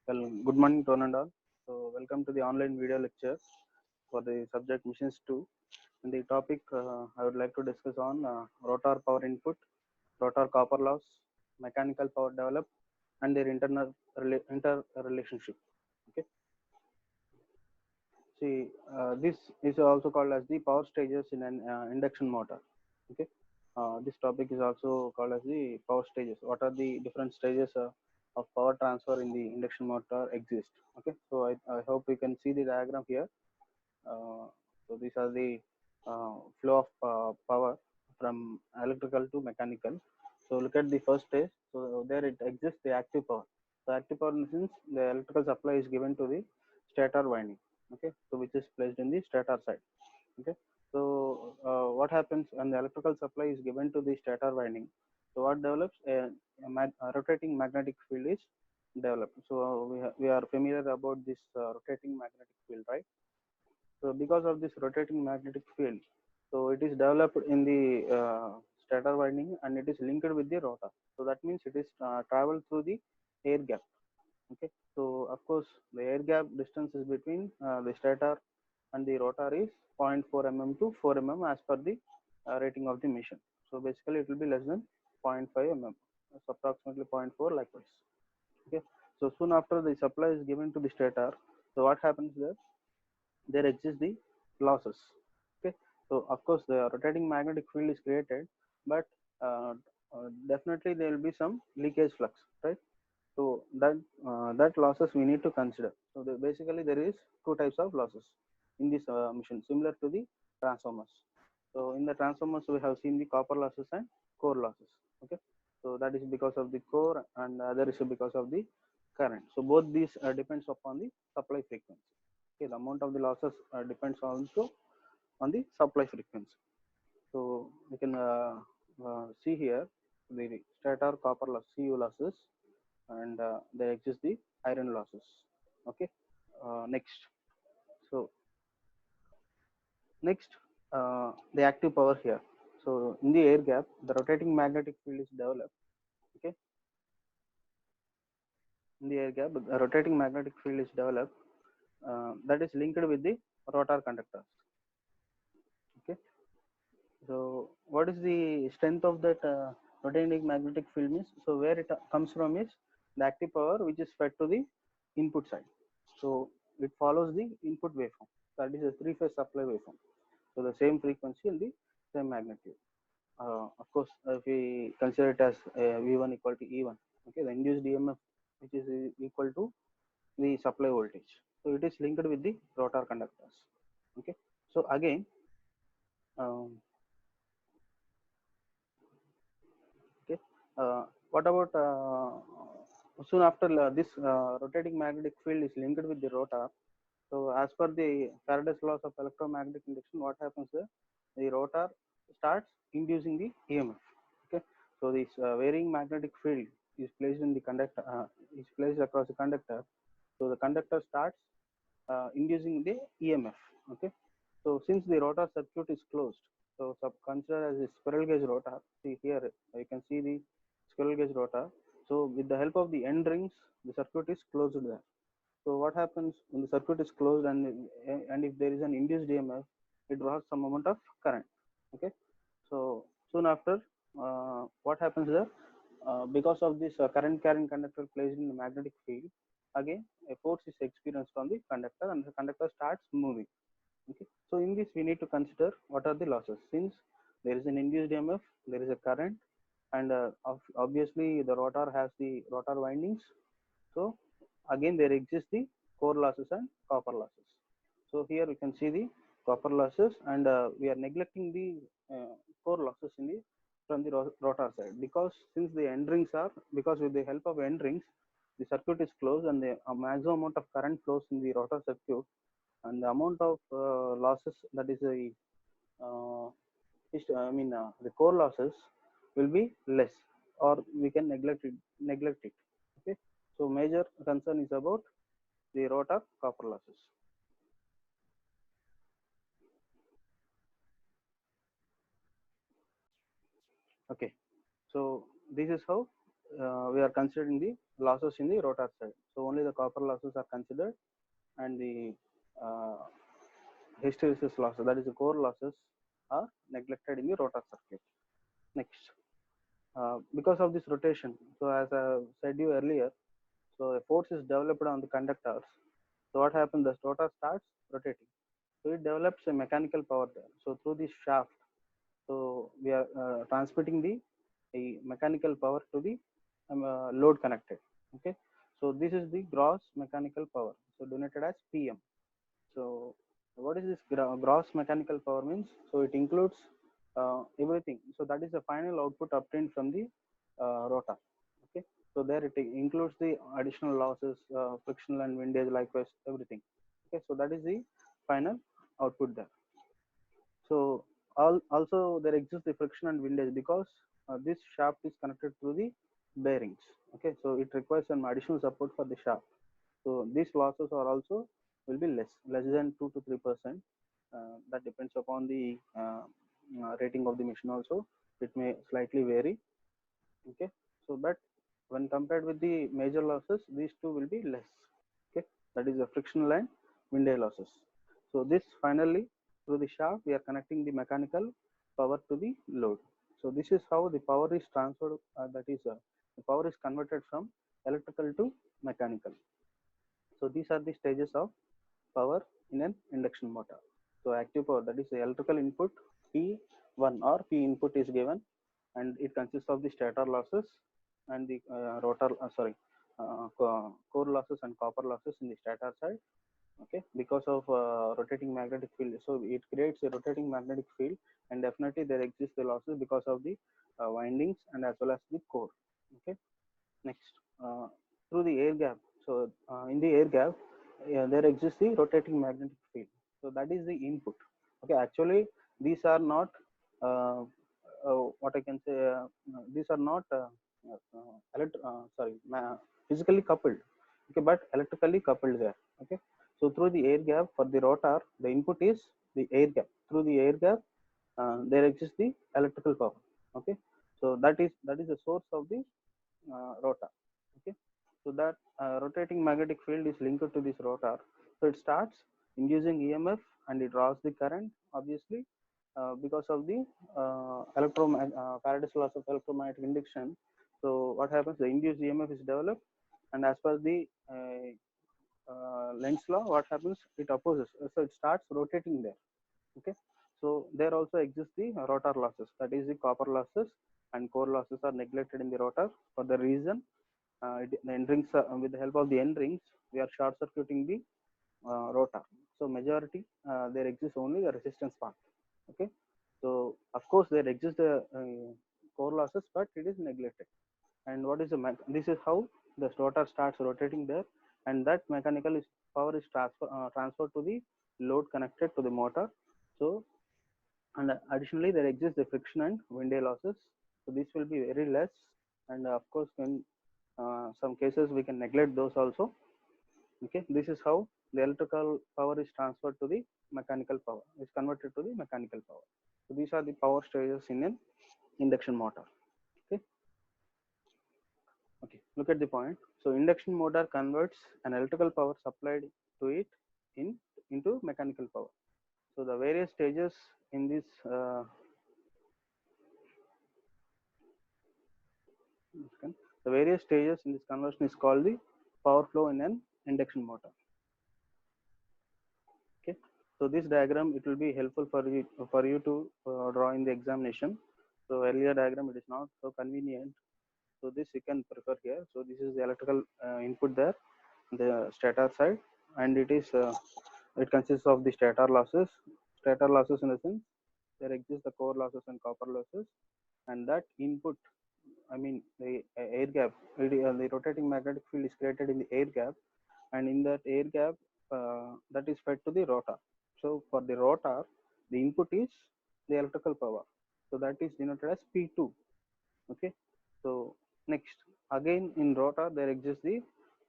Well, good morning to one and all. So, welcome to the online video lecture for the subject missions 2. And the topic I would like to discuss on rotor power input, rotor copper loss, mechanical power develop, and their interrelationship. Okay. See, this is also called as the power stages in an induction motor. Okay. This topic is also called as the power stages. What are the different stages of power transfer in the induction motor exist? Okay. So I hope you can see the diagram here. So these are the flow of power from electrical to mechanical. So look at the first stage. So there it exists the active power. So active power in the sense the electrical supply is given to the stator winding. Okay, so which is placed in the stator side. Okay, so what happens when the electrical supply is given to the stator winding? So what develops a rotating magnetic field is developed. So we are familiar about this rotating magnetic field, right? So because of this rotating magnetic field, so it is developed in the stator winding and it is linked with the rotor. So that means it is traveled through the air gap. Okay. So of course the air gap distance is between the stator and the rotor is 0.4 mm to 4 mm as per the rating of the machine. So basically it will be less than 0.5 mm. It's approximately zero point 0.4 likewise. Okay. So soon after the supply is given to the stator, so what happens there exists the losses. Okay, so of course the rotating magnetic field is created, but definitely there will be some leakage flux, right? So that losses we need to consider. So basically there is two types of losses in this machine, similar to the transformers. So in the transformers we have seen the copper losses and core losses. Okay, so that is because of the core and the other is because of the current. So both these depends upon the supply frequency. Okay, the amount of the losses depends also on the supply frequency. So we can see here the stator copper loss Cu losses and there exists the iron losses. Okay, next. So next, the active power here. So in the air gap, the rotating magnetic field is developed. Okay, in the air gap, the rotating magnetic field is developed that is linked with the rotor conductors. Okay, so what is the strength of that rotating magnetic field means? So where it comes from is the active power which is fed to the input side. So it follows the input waveform. That is a three-phase supply waveform. So the same frequency and the same magnitude. Of course, if we consider it as V1 equal to E1, okay, the induced EMF which is equal to the supply voltage. So it is linked with the rotor conductors. Okay. So again, um, okay. What about soon after this rotating magnetic field is linked with the rotor? So as per the Faraday's laws of electromagnetic induction, what happens is the rotor starts inducing the EMF. Okay, so this varying magnetic field is placed in the conductor, is placed across the conductor. So the conductor starts inducing the EMF. Okay, so since the rotor circuit is closed, so consider as a squirrel cage rotor. See here, you can see the squirrel cage rotor. So with the help of the end rings, the circuit is closed there. So what happens when the circuit is closed and if there is an induced EMF, it draws some amount of current. Okay, so soon after, what happens there? Because of this current carrying conductor placed in the magnetic field, again a force is experienced on the conductor and the conductor starts moving. Okay, so in this we need to consider what are the losses. Since there is an induced EMF, there is a current, and obviously the rotor has the rotor windings. So again there exists the core losses and copper losses. So here we can see the copper losses and we are neglecting the core losses in the from the rotor side, because since the end rings are, because with the help of end rings the circuit is closed and the maximum amount of current flows in the rotor circuit, and the amount of losses, that is the uh, the core losses will be less, or we can neglect it. Okay, so major concern is about the rotor copper losses. Okay, so this is how we are considering the losses in the rotor side. So only the copper losses are considered, and the uh, hysteresis losses, that is the core losses, are neglected in the rotor circuit. Next, because of this rotation, so as I said you earlier, so a force is developed on the conductors. So what happens? The rotor starts rotating. So it develops a mechanical power there. So through this shaft, so we are transmitting the mechanical power to the load connected. Okay. So this is the gross mechanical power. So denoted as PM. So what is this gross mechanical power means? So it includes everything. So that is the final output obtained from the rotor. Okay. So there it includes the additional losses, frictional and windage, likewise everything. Okay. So that is the final output there. So also there exists the friction and windage because this shaft is connected through the bearings. Okay. So it requires some additional support for the shaft. So these losses are also will be less than 2 to 3%. That depends upon the rating of the machine also. It may slightly vary. Okay. So but when compared with the major losses, these two will be less. Okay. That is the frictional and windage losses. So this finally through the shaft we are connecting the mechanical power to the load. So this is how the power is transferred. That is the power is converted from electrical to mechanical. So these are the stages of power in an induction motor. So active power, that is the electrical input P1 or P input is given, and it consists of the stator losses and the rotor core losses and copper losses in the stator side. Okay, because of rotating magnetic field, so it creates a rotating magnetic field, and definitely there exists the losses because of the windings and as well as the core. Okay. Next, through the air gap. So in the air gap, there exists the rotating magnetic field. So that is the input. Okay, actually these are not what I can say. These are not physically coupled. Okay, but electrically coupled there. Okay, so through the air gap for the rotor, the input is the air gap. Through the air gap, there exists the electrical power. Okay, so that is the source of the rotor. Okay, so that rotating magnetic field is linked to this rotor. So it starts inducing EMF and it draws the current, obviously, because of the Faraday's laws of electromagnetic induction. So what happens? The induced EMF is developed, and as per the Lenz law, what happens? It opposes. So it starts rotating there. Okay, so there also exists the rotor losses. That is the copper losses and core losses are neglected in the rotor for the reason the end rings with the help of the end rings we are short circuiting the rotor. So majority there exists only the resistance part. Okay, so of course there exists the core losses, but it is neglected. And what is the this is how the rotor starts rotating there, and that mechanical power is transferred to the load connected to the motor. So and additionally there exists the friction and windage losses. So this will be very less, and of course in some cases we can neglect those also. Okay, this is how the electrical power is transferred to the mechanical power, is converted to the mechanical power. So these are the power stages in an induction motor. Okay. Okay, look at the point. So induction motor converts an electrical power supplied to it into mechanical power. So the various stages in this the various stages in this conversion is called the power flow in an induction motor. Okay, so this diagram, it will be helpful for you to draw in the examination. So earlier diagram it is not so convenient, so this you can prefer here. So this is the electrical input there, the stator side, and it consists of the stator losses in the sense there exists the core losses and copper losses, and that input, I mean the air gap, the rotating magnetic field is created in the air gap, and in that air gap that is fed to the rotor. So for the rotor, the input is the electrical power. So that is denoted as P2. Okay. So next, again in rotor there exists the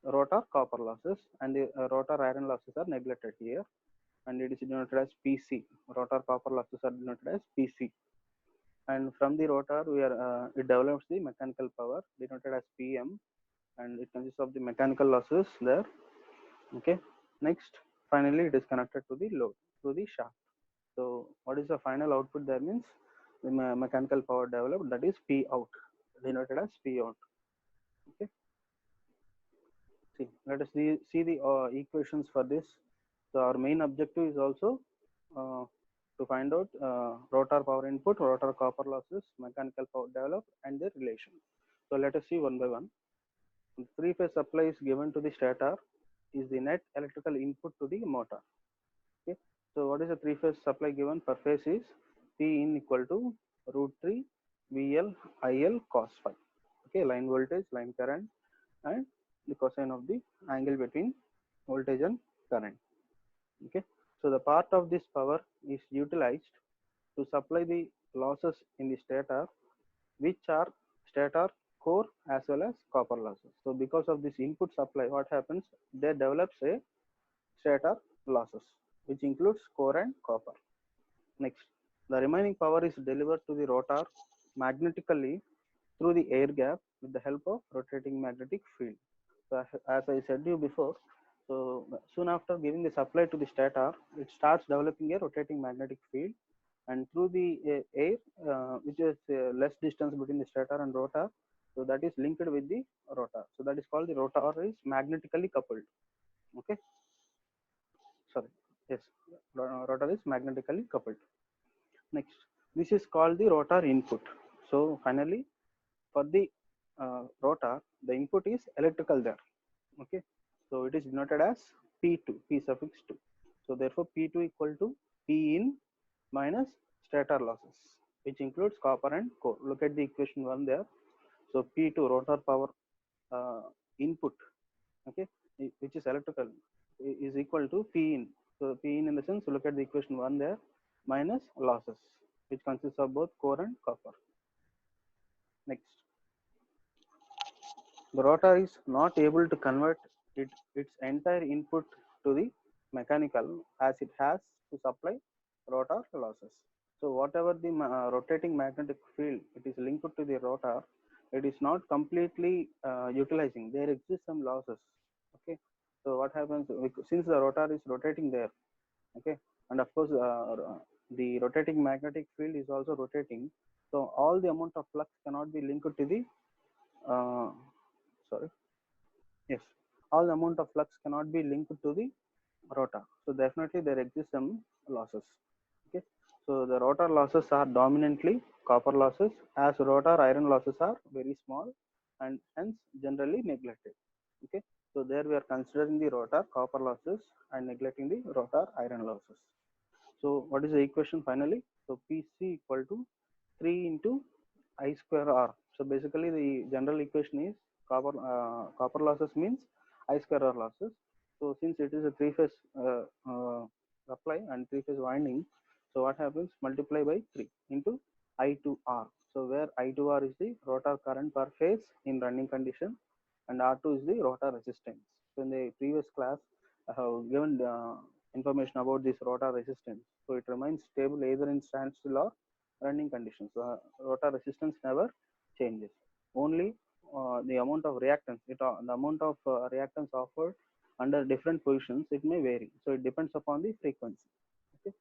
rotor copper losses, and the rotor iron losses are neglected here, and it is denoted as PC. Rotor copper losses are denoted as PC. and from the rotor it develops the mechanical power denoted as PM, and it consists of the mechanical losses there. Okay, next, finally it is connected to the load through the shaft. So what is the final output there means the mechanical power developed, that is P out, denoted as P out. Okay, see, let us see the equations for this. So our main objective is also uh, to find out rotor power input, rotor copper losses, mechanical power developed, and their relation. So let us see one by one. Three-phase supply is given to the stator is the net electrical input to the motor. Okay. So what is the three-phase supply given per phase is P in equal to root 3 VL IL cos phi. Okay, line voltage, line current, and the cosine of the angle between voltage and current. Okay, so the part of this power is utilized to supply the losses in the stator, which are stator core as well as copper losses. So because of this input supply, what happens? There develops a stator losses, which includes core and copper. Next, the remaining power is delivered to the rotor magnetically through the air gap with the help of rotating magnetic field. So as I said to you before, so soon after giving the supply to the stator, it starts developing a rotating magnetic field, and through the air, which is less distance between the stator and rotor, so that is linked with the rotor. So that is called the rotor is magnetically coupled. Okay, sorry, yes, rotor is magnetically coupled. Next, this is called the rotor input. So finally, for the rotor, the input is electrical there. Okay, so it is denoted as P2, P suffix 2. So therefore, P2 equal to P in minus stator losses, which includes copper and core. Look at the equation 1 there. So P2 rotor power uh, input, okay, which is electrical, is equal to P in. So P in the sense, look at the equation 1 there, minus losses, which consists of both core and copper. Next, the rotor is not able to convert its entire input to the mechanical, as it has to supply rotor losses. So whatever the rotating magnetic field it is linked to the rotor, it is not completely utilizing. There exist some losses. Okay. So what happens, since the rotor is rotating there, okay, and of course the rotating magnetic field is also rotating. So all the amount of flux cannot be linked to the uh, sorry, yes, all the amount of flux cannot be linked to the rotor. So definitely there exist some losses. Okay. So the rotor losses are dominantly copper losses, as rotor iron losses are very small and hence generally neglected. Okay. So there we are considering the rotor copper losses and neglecting the rotor iron losses. So what is the equation finally? So PC equal to 3 into I square R. So basically the general equation is copper losses means I square R losses. So since it is a three-phase supply and three-phase winding, so what happens? Multiply by 3 into I2R. So where I2R is the rotor current per phase in running condition, and R2 is the rotor resistance. So in the previous class, I have given information about this rotor resistance. So it remains stable either in standstill or running conditions. Rotor resistance never changes. Only the amount of reactance, the amount of reactance offered under different positions, it may vary. So it depends upon the frequency. Okay.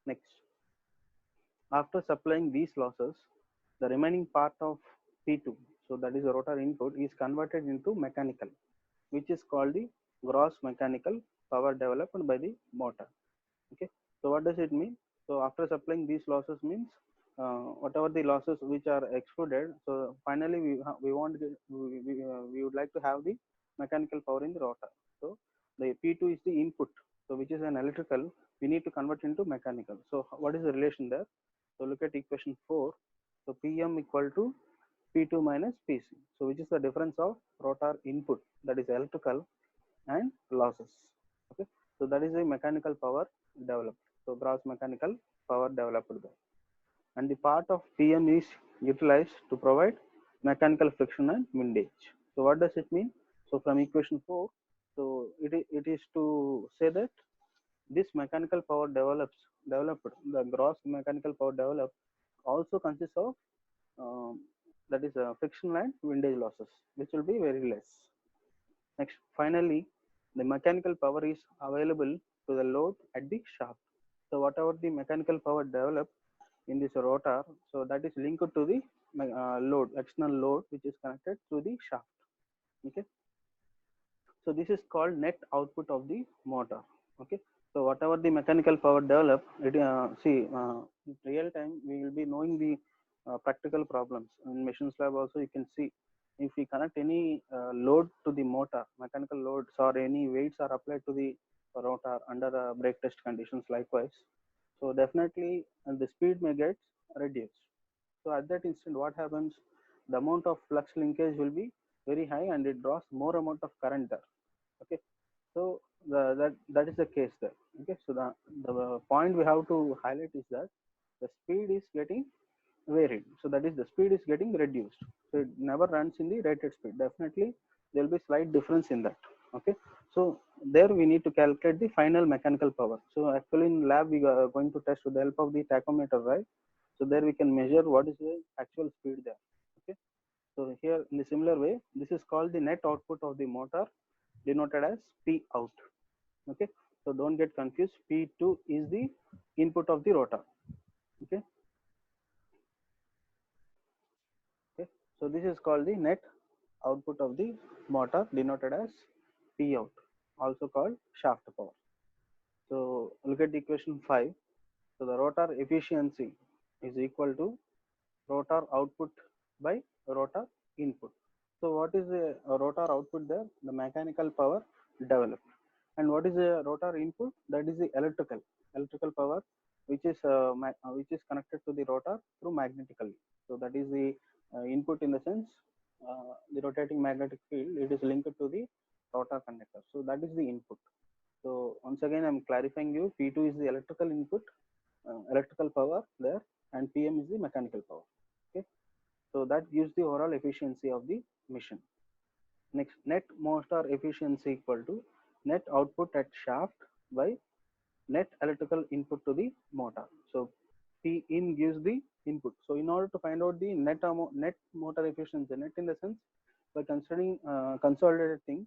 Next, after supplying these losses, the remaining part of P2, so that is the rotor input, is converted into mechanical, which is called the gross mechanical power developed by the motor. Okay, so what does it mean? So after supplying these losses means whatever the losses which are excluded, so finally we would like to have the mechanical power in the rotor. So the P2 is the input, so which is an electrical, we need to convert into mechanical. So what is the relation there? So look at equation 4. So PM equal to P2 minus PC. So which is the difference of rotor input, that is electrical, and losses. Okay, so that is a mechanical power developed. So gross mechanical power developed there, and the part of PM is utilized to provide mechanical friction and windage. So what does it mean? So from equation 4, so it is to say that this mechanical power developed, the gross mechanical power developed also consists of um, that is friction and windage losses, which will be very less. Next, finally, the mechanical power is available to the load at the shaft. So whatever the mechanical power developed in this rotor, so that is linked to the load, external load, which is connected to the shaft. Okay. So this is called net output of the motor. Okay. So whatever the mechanical power develop, it in real time we will be knowing the practical problems in machines lab. Also, you can see if we connect any load to the motor, mechanical loads or any weights are applied to the rotor under brake test conditions. Likewise, so definitely the speed may get reduced. So at that instant, what happens? The amount of flux linkage will be very high and it draws more amount of current there. Okay, so that is the case there. Okay, so the point we have to highlight is that the speed is getting varied. So that is the speed is getting reduced. So it never runs in the rated speed. Definitely there will be slight difference in that. Okay, so there we need to calculate the final mechanical power. So actually in lab we are going to test with the help of the tachometer, right? So there we can measure what is the actual speed there. Okay, so here in the similar way, this is called the net output of the motor, denoted as P out. Okay, so don't get confused. P2 is the input of the rotor. Okay, okay. So this is called the net output of the motor, denoted as P out, also called shaft power. So look at the equation 5. So the rotor efficiency is equal to rotor output by rotor input. So what is the rotor output there? The mechanical power developed. And what is the rotor input? That is the electrical power, which is connected to the rotor through magnetically. So that is the input, in the sense the rotating magnetic field. It is linked to the rotor conductor. So that is the input. So once again, I'm clarifying you. P2 is the electrical input, electrical power there, and PM is the mechanical power. Okay, so that gives the overall efficiency of the machine. Next, net motor efficiency equal to net output at shaft by net electrical input to the motor. So P in gives the input. So in order to find out the net motor efficiency, net in the sense by considering consolidated thing.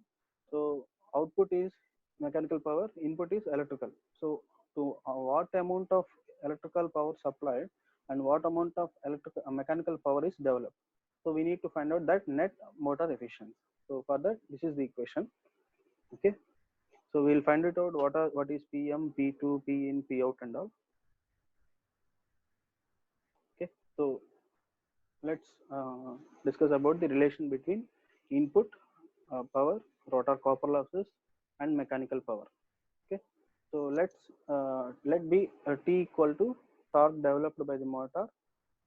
So output is mechanical power, input is electrical. So to what amount of electrical power supplied and what amount of electrical mechanical power is developed. So we need to find out that net motor efficiency. So for that, this is the equation. Okay. So we'll find it out what is PM, P2, P in, P out and all. Okay. So let's discuss about the relation between input power, rotor copper losses, and mechanical power. Okay. So let be T equal to torque developed by the motor,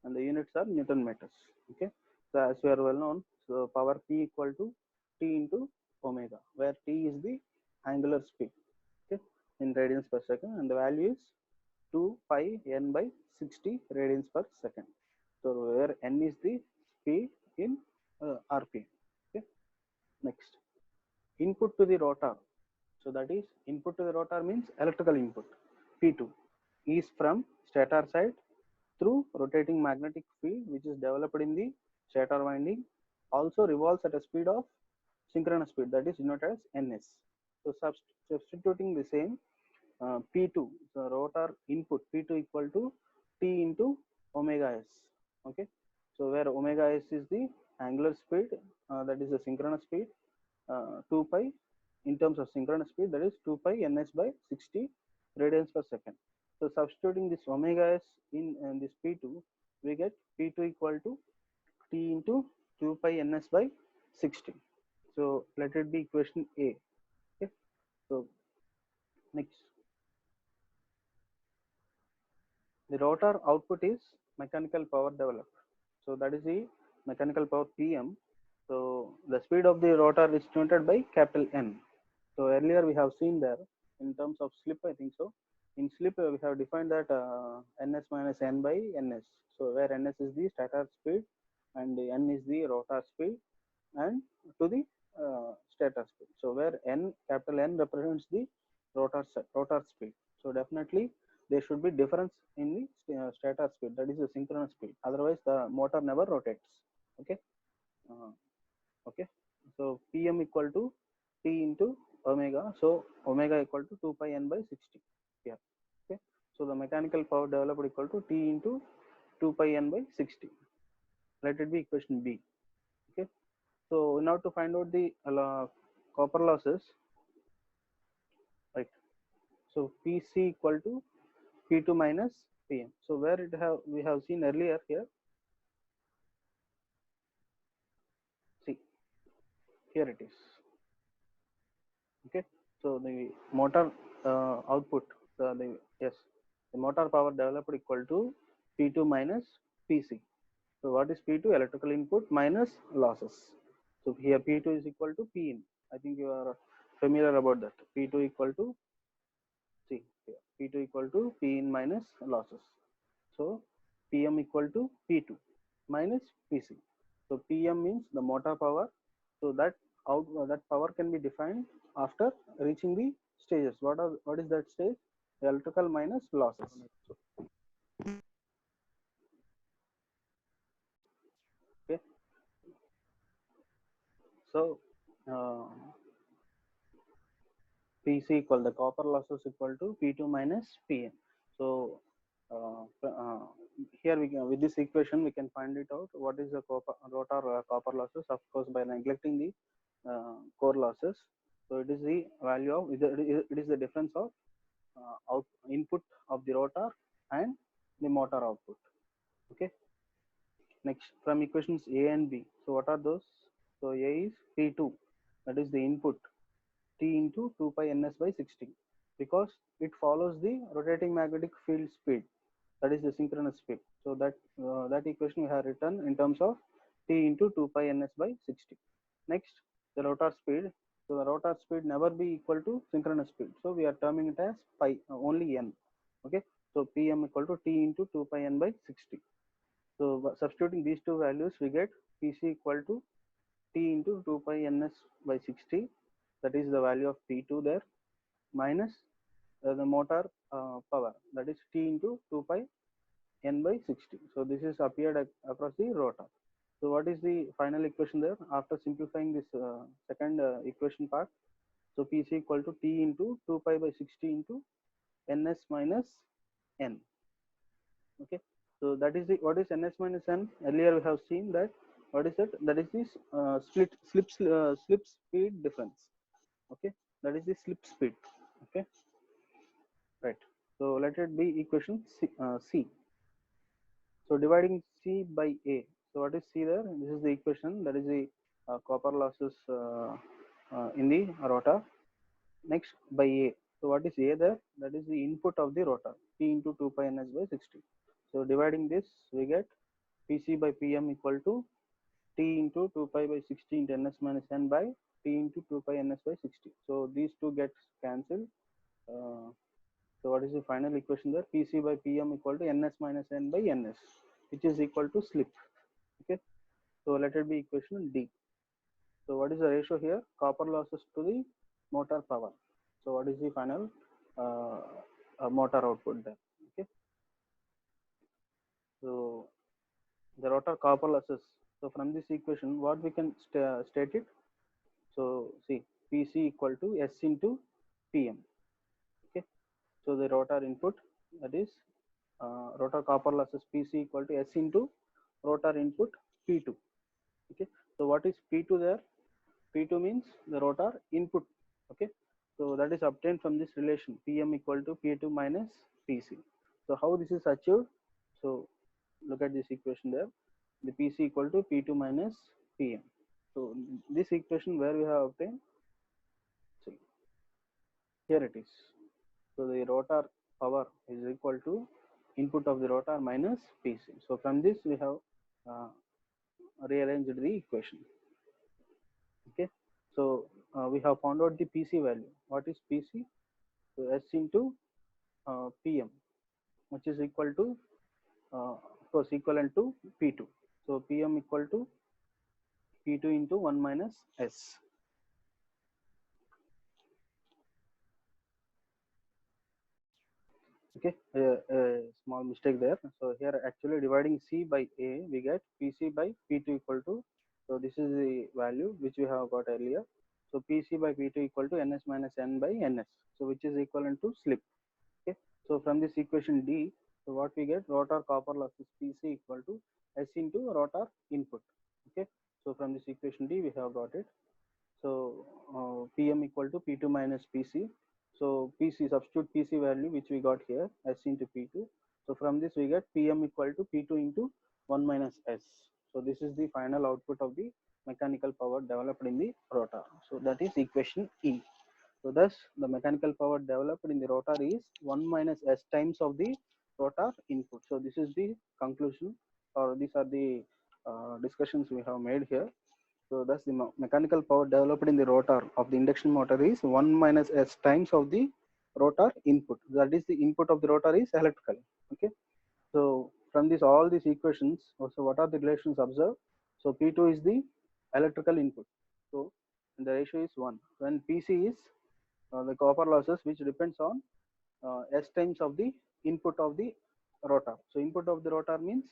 and the units are Newton meters. Okay. So as we are well known, so power P equal to T into omega, where T is the angular speed. Okay, in radians per second, and the value is 2 pi n by 60 radians per second. So where n is the speed in rpm. Okay. Next, input to the rotor. So that is input to the rotor means electrical input. P2 is from stator side through rotating magnetic field, which is developed in the stator winding, also revolves at a speed of synchronous speed, that is denoted as ns. So substituting the same, P2, the rotor input P2 equal to T into omega s. Okay, so where omega s is the angular speed, that is the synchronous speed, 2 pi in terms of synchronous speed, that is 2 pi ns by 60 radians per second. So substituting this omega s in this P2, we get P2 equal to T into 2 pi ns by 60. So let it be equation A. Okay. So next, the rotor output is mechanical power developed. So that is the mechanical power PM. So the speed of the rotor is denoted by capital N. So earlier we have seen there in terms of slip, I think so. In slip we have defined that ns minus n by ns. So where ns is the stator speed and the n is the rotor speed and to the stator speed. So where n, capital N represents the rotor speed. So definitely there should be difference in the stator speed, that is the synchronous speed. Otherwise, the motor never rotates. Okay. Uh, okay. So Pm equal to T into omega. So omega equal to 2 pi n by 60 here. Okay. So the mechanical power developed equal to T into 2 pi n by 60. Let it be equation B. Okay. So now to find out the copper losses, right? So Pc equal to P2 minus Pm. So where we have seen earlier here. See, here it is. Okay. So the motor output, yes, the motor power developed equal to P2 minus Pc. So what is P2? Electrical input minus losses. So here P2 is equal to P in. I think you are familiar about that. P2 equal to, see here, P2 equal to P in minus losses. So Pm equal to P2 minus Pc. So Pm means the motor power. So that power can be defined after reaching the stages. What is that stage? Electrical minus losses. Okay. So uh, Pc equal, the copper losses equal to P2 minus Pn. So here we can, with this equation we can find it out what is the rotor copper losses, of course by neglecting the core losses. So it is the value of it is the difference of input of the rotor and the motor output. Okay. Next, from equations A and B, so what are those? So A is P2, that is the input, T into 2 pi ns by 60, because it follows the rotating magnetic field speed, that is the synchronous speed. So that equation we have written in terms of T into 2 pi ns by 60. Next, the rotor speed. So the rotor speed never be equal to synchronous speed. So we are terming it as pi, only n. Okay. So Pm equal to T into 2 pi n by 60. So substituting these two values, we get Pc equal to T into 2 pi ns by 60. That is the value of P2 there, minus the motor power, that is T into 2 pi n by 60. So this is appeared across the rotor. So what is the final equation there? After simplifying this second equation part, so Pc equal to T into 2 pi by 60 into ns minus n. Okay. So that is the, what is ns minus n? Earlier we have seen that, what is that? That is this slip speed difference. Okay. That is the slip speed. Okay. Right. So let it be equation C. So dividing C by A. So what is C there? This is the equation, that is the copper losses in the rotor. Next, by A. So what is A there? That is the input of the rotor, P into 2 pi ns by 60. So dividing this, we get Pc by Pm equal to T into 2 pi by 60 into ns minus n by T into 2 pi ns by 60. So these two get cancelled. So what is the final equation there? Pc by Pm equal to ns minus n by ns, which is equal to slip. Okay. So let it be equation D. So what is the ratio here? Copper losses to the motor power. So what is the final motor output there? Okay. So the rotor copper losses. So from this equation, what we can state it? So see, Pc equal to S into Pm. Okay. So the rotor input, that is rotor copper losses Pc equal to S into rotor input P2. Okay. So what is P2 there? P2 means the rotor input. Okay. So that is obtained from this relation Pm equal to P2 minus Pc. So how this is achieved? So look at this equation there. The Pc equal to P2 minus Pm. So this equation where we have obtained, see, here it is. So the rotor power is equal to input of the rotor minus Pc. So from this we have uh, rearranged the equation. Okay. So we have found out the Pc value. What is Pc? So S into Pm, which is equal to of course equivalent to P2. So Pm equal to P2 into 1 minus S. Okay, a small mistake there. So here actually dividing C by A, we get PC by P2 equal to, so this is the value which we have got earlier. So PC by P2 equal to Ns minus N by Ns, so which is equivalent to slip. Okay, so from this equation D, so what we get, rotor copper losses PC equal to S into rotor input. Okay, so from this equation D we have got it. So Pm equal to P2 minus Pc. So Pc, substitute Pc value which we got here, S into P2. So from this we get Pm equal to P2 into 1 minus S. So this is the final output of the mechanical power developed in the rotor. So that is equation E. So thus the mechanical power developed in the rotor is 1 minus S times of the rotor input. So this is the conclusion, or these are the discussions we have made here. So thus the mechanical power developed in the rotor of the induction motor is 1 minus S times of the rotor input. That is the input of the rotor is electrical. Okay. So from this all these equations, also what are the relations observed? So P2 is the electrical input. So the ratio is 1. When PC is the copper losses, which depends on S times of the input of the rotor. So input of the rotor means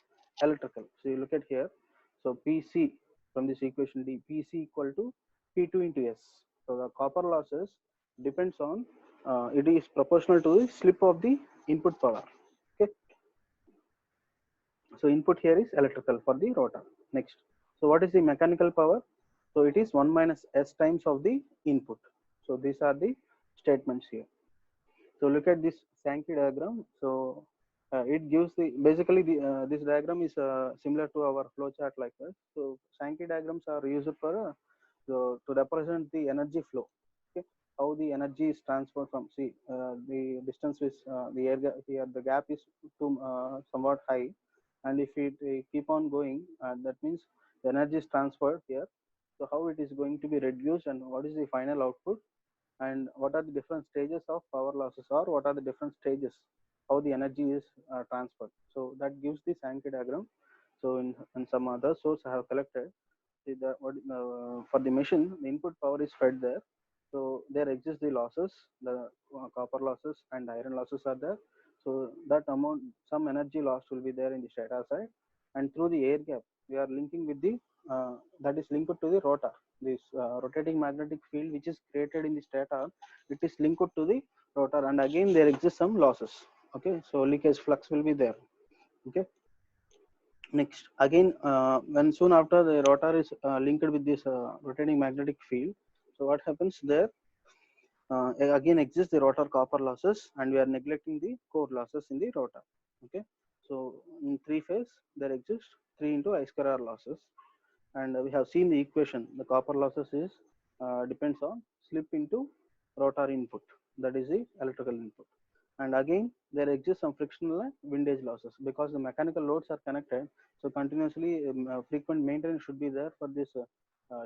electrical. So you look at here. So PC from this equation D, PC equal to P2 into S. So the copper losses depends on, it is proportional to the slip of the input power. Okay. So input here is electrical for the rotor. Next. So what is the mechanical power? So it is 1 minus S times of the input. So these are the statements here. So look at this Sankey diagram. So it gives the, basically the this diagram is similar to our flow chart like that. So Sankey diagrams are used for so to represent the energy flow. Okay, how the energy is transferred from, see, the distance is the air here, the gap is too somewhat high, and if it keep on going, that means the energy is transferred here. So how it is going to be reduced, and what is the final output, and what are the different stages of power losses, or what are the different stages how the energy is transferred. So that gives the Sankey diagram. So in some other source I have collected, see the what for the machine the input power is fed there. So there exist the losses, the copper losses and iron losses are there. So that amount, some energy loss will be there in the stator side, and through the air gap we are linking with the that is linked to the rotor. This rotating magnetic field which is created in the stator, it is linked to the rotor, and again there exist some losses. Okay, so leakage flux will be there. Okay, next again when soon after the rotor is linked with this rotating magnetic field, so what happens there, again exists the rotor copper losses, and we are neglecting the core losses in the rotor. Okay, so in three phase there exists 3 into I square R losses, and we have seen the equation, the copper losses is depends on slip into rotor input, that is the electrical input. And again there exists some frictional and windage losses, because the mechanical loads are connected, so continuously frequent maintenance should be there for this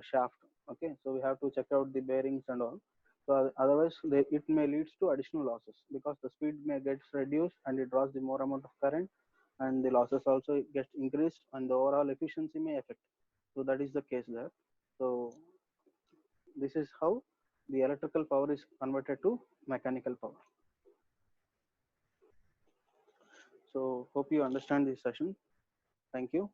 shaft. Okay, so we have to check out the bearings and all. So otherwise it may leads to additional losses, because the speed may gets reduced and it draws the more amount of current, and the losses also get increased, and the overall efficiency may affect. So that is the case there. So this is how the electrical power is converted to mechanical power. So hope you understand this session. Thank you.